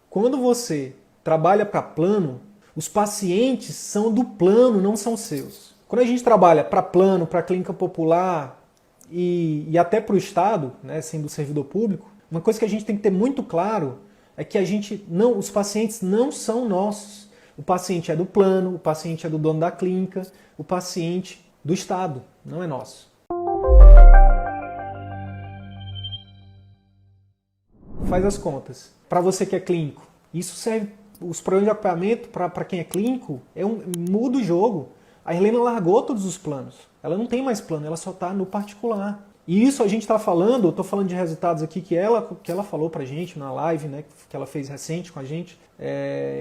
Quando você trabalha para plano, os pacientes são do plano, não são seus. Quando a gente trabalha para plano, para clínica popular e até para o Estado, né, sendo servidor público, uma coisa que a gente tem que ter muito claro é que os pacientes não são nossos. O paciente é do plano, o paciente é do dono da clínica, o paciente do Estado, não é nosso. Faz as contas. Para você que é clínico, isso serve, os programas de acompanhamento para quem é clínico, muda o jogo. A Helena largou todos os planos. Ela não tem mais plano, ela só está no particular. E isso a gente está falando, eu estou falando de resultados aqui que ela falou pra gente na live, né, que ela fez recente com a gente.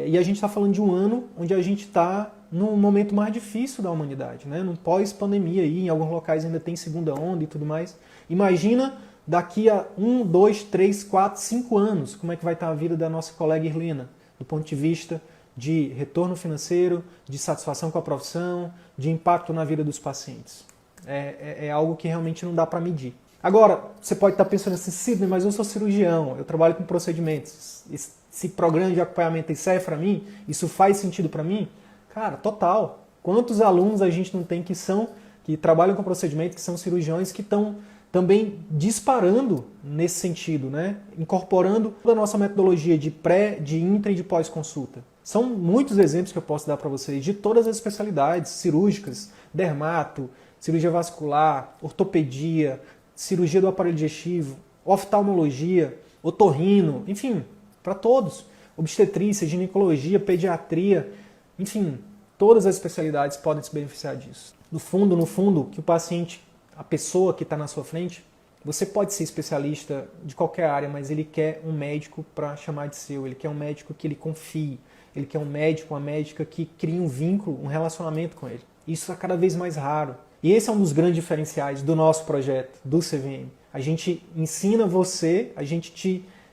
E a gente está falando de um ano onde a gente está num momento mais difícil da humanidade, né? Num pós-pandemia aí, em alguns locais ainda tem segunda onda e tudo mais. Imagina daqui a 1, 2, 3, 4, 5 anos, como é que vai estar a vida da nossa colega Irlena, do ponto de vista de retorno financeiro, de satisfação com a profissão, de impacto na vida dos pacientes. É algo que realmente não dá para medir. Agora, você pode estar pensando assim, Sidney, mas eu sou cirurgião, eu trabalho com procedimentos. Esse programa de acompanhamento serve para mim? Isso faz sentido para mim? Cara, total. Quantos alunos a gente não tem que trabalham com procedimentos, que são cirurgiões, que estão também disparando nesse sentido, né? Incorporando toda a nossa metodologia de pré, de intra e de pós-consulta. São muitos exemplos que eu posso dar para vocês de todas as especialidades cirúrgicas, dermato, cirurgia vascular, ortopedia, cirurgia do aparelho digestivo, oftalmologia, otorrino, enfim, para todos. Obstetrícia, ginecologia, pediatria, enfim, todas as especialidades podem se beneficiar disso. No fundo, que o paciente, a pessoa que está na sua frente, você pode ser especialista de qualquer área, mas ele quer um médico para chamar de seu, ele quer um médico que ele confie, ele quer um médico, uma médica que crie um vínculo, um relacionamento com ele. Isso é cada vez mais raro. E esse é um dos grandes diferenciais do nosso projeto, do CVM. A gente ensina você, a gente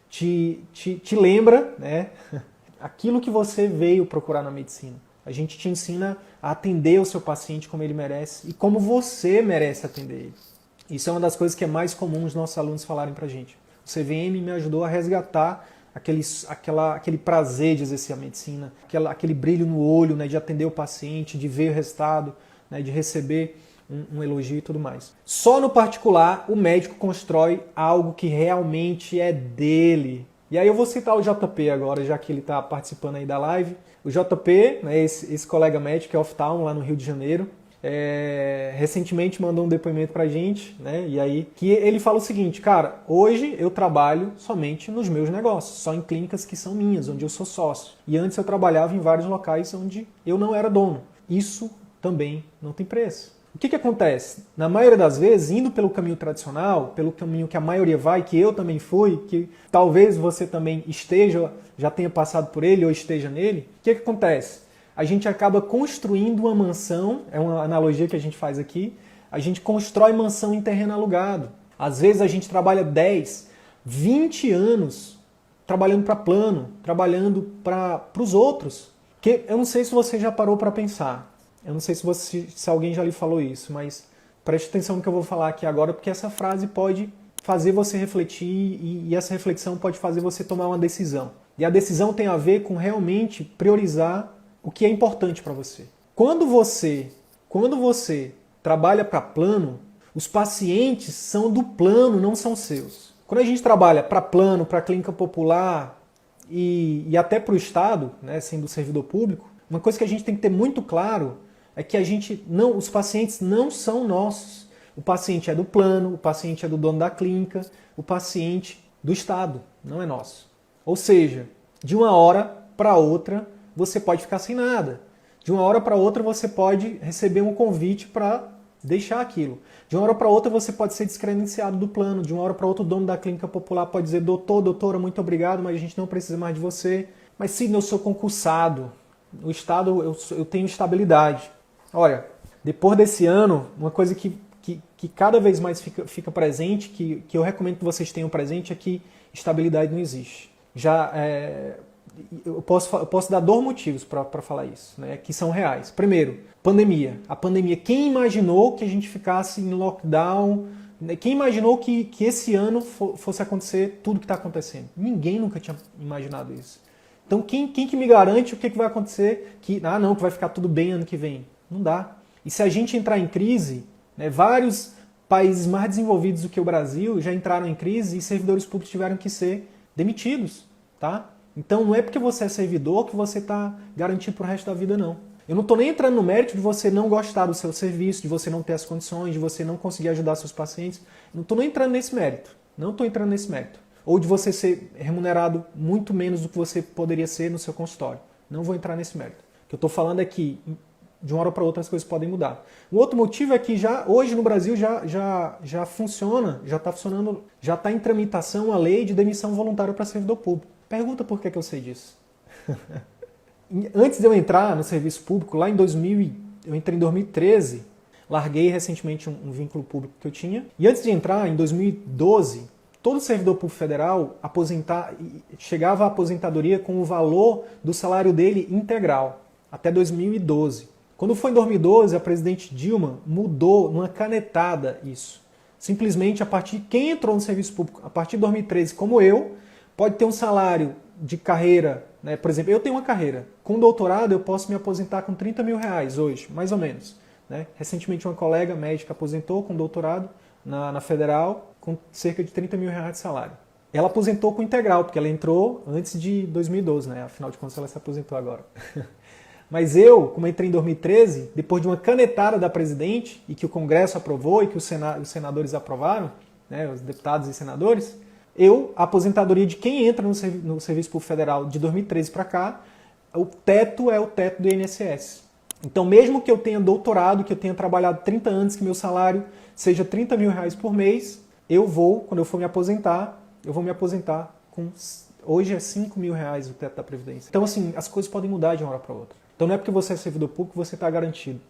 te lembra, né, aquilo que você veio procurar na medicina. A gente te ensina a atender o seu paciente como ele merece e como você merece atender ele. Isso é uma das coisas que é mais comum os nossos alunos falarem pra gente. O CVM me ajudou a resgatar aquele prazer de exercer a medicina, aquele brilho no olho, né, de atender o paciente, de ver o resultado, né, de receber um elogio e tudo mais. Só no particular o médico constrói algo que realmente é dele. E aí eu vou citar o JP agora, já que ele está participando aí da live. O JP, né, esse colega médico que é oftalmo lá no Rio de Janeiro, recentemente mandou um depoimento pra gente, né, e aí que ele fala o seguinte, cara, hoje eu trabalho somente nos meus negócios, só em clínicas que são minhas, onde eu sou sócio. E antes eu trabalhava em vários locais onde eu não era dono. Isso também não tem preço. O que acontece? Na maioria das vezes, indo pelo caminho tradicional, pelo caminho que a maioria vai, que eu também fui, que talvez você também já tenha passado por ele ou esteja nele, o que acontece? A gente acaba construindo uma mansão, é uma analogia que a gente faz aqui, a gente constrói mansão em terreno alugado. Às vezes a gente trabalha 10, 20 anos trabalhando para plano, trabalhando para os outros. Que eu não sei se você já parou para pensar. Eu não sei se alguém já lhe falou isso, mas preste atenção no que eu vou falar aqui agora, porque essa frase pode fazer você refletir e essa reflexão pode fazer você tomar uma decisão. E a decisão tem a ver com realmente priorizar o que é importante para você. Quando você trabalha para plano, os pacientes são do plano, não são seus. Quando a gente trabalha para plano, para clínica popular e até para o Estado, né, sendo servidor público, uma coisa que a gente tem que ter muito claro é que os pacientes não são nossos. O paciente é do plano, o paciente é do dono da clínica, o paciente do Estado, não é nosso. Ou seja, de uma hora para outra você pode ficar sem nada. De uma hora para outra você pode receber um convite para deixar aquilo. De uma hora para outra você pode ser descredenciado do plano. De uma hora para outra o dono da clínica popular pode dizer, doutor, doutora, muito obrigado, mas a gente não precisa mais de você. Mas sim, eu sou concursado. No Estado eu tenho estabilidade. Olha, depois desse ano, uma coisa que cada vez mais fica presente, que eu recomendo que vocês tenham presente, é que estabilidade não existe. Eu posso dar 2 motivos para falar isso, né, que são reais. Primeiro, pandemia. A pandemia, quem imaginou que a gente ficasse em lockdown? Quem imaginou que esse ano fosse acontecer tudo que está acontecendo? Ninguém nunca tinha imaginado isso. Então quem que me garante o que vai acontecer? Que vai ficar tudo bem ano que vem. Não dá. E se a gente entrar em crise, né, vários países mais desenvolvidos do que o Brasil já entraram em crise e servidores públicos tiveram que ser demitidos. Tá? Então não é porque você é servidor que você está garantido para o resto da vida, não. Eu não estou nem entrando no mérito de você não gostar do seu serviço, de você não ter as condições, de você não conseguir ajudar seus pacientes. Não estou nem entrando nesse mérito. Não estou entrando nesse mérito. Ou de você ser remunerado muito menos do que você poderia ser no seu consultório. Não vou entrar nesse mérito. O que eu estou falando é que de uma hora para outra as coisas podem mudar. O outro motivo é que hoje no Brasil já funciona, já está funcionando, já está em tramitação a lei de demissão voluntária para servidor público. Pergunta por que eu sei disso. Antes de eu entrar no serviço público, lá em 2000, eu entrei em 2013, larguei recentemente um vínculo público que eu tinha, e antes de entrar, em 2012, todo servidor público federal chegava à aposentadoria com o valor do salário dele integral, até 2012. Quando foi em 2012, a presidente Dilma mudou numa canetada isso. Simplesmente, quem entrou no serviço público a partir de 2013, como eu, pode ter um salário de carreira, né? Por exemplo, eu tenho uma carreira. Com doutorado, eu posso me aposentar com 30 mil reais hoje, mais ou menos. Né? Recentemente, uma colega médica aposentou com doutorado na Federal com cerca de 30 mil reais de salário. Ela aposentou com integral, porque ela entrou antes de 2012, né? Afinal de contas, ela se aposentou agora. Mas eu, como entrei em 2013, depois de uma canetada da presidente, e que o Congresso aprovou, e que os senadores aprovaram, né, os deputados e senadores, a aposentadoria de quem entra no Serviço Público Federal de 2013 para cá, o teto é o teto do INSS. Então, mesmo que eu tenha doutorado, que eu tenha trabalhado 30 anos, que meu salário seja 30 mil reais por mês, quando eu for me aposentar, eu vou me aposentar com... Hoje é 5 mil reais o teto da Previdência. Então, assim, as coisas podem mudar de uma hora para outra. Então não é porque você é servidor público que você está garantido.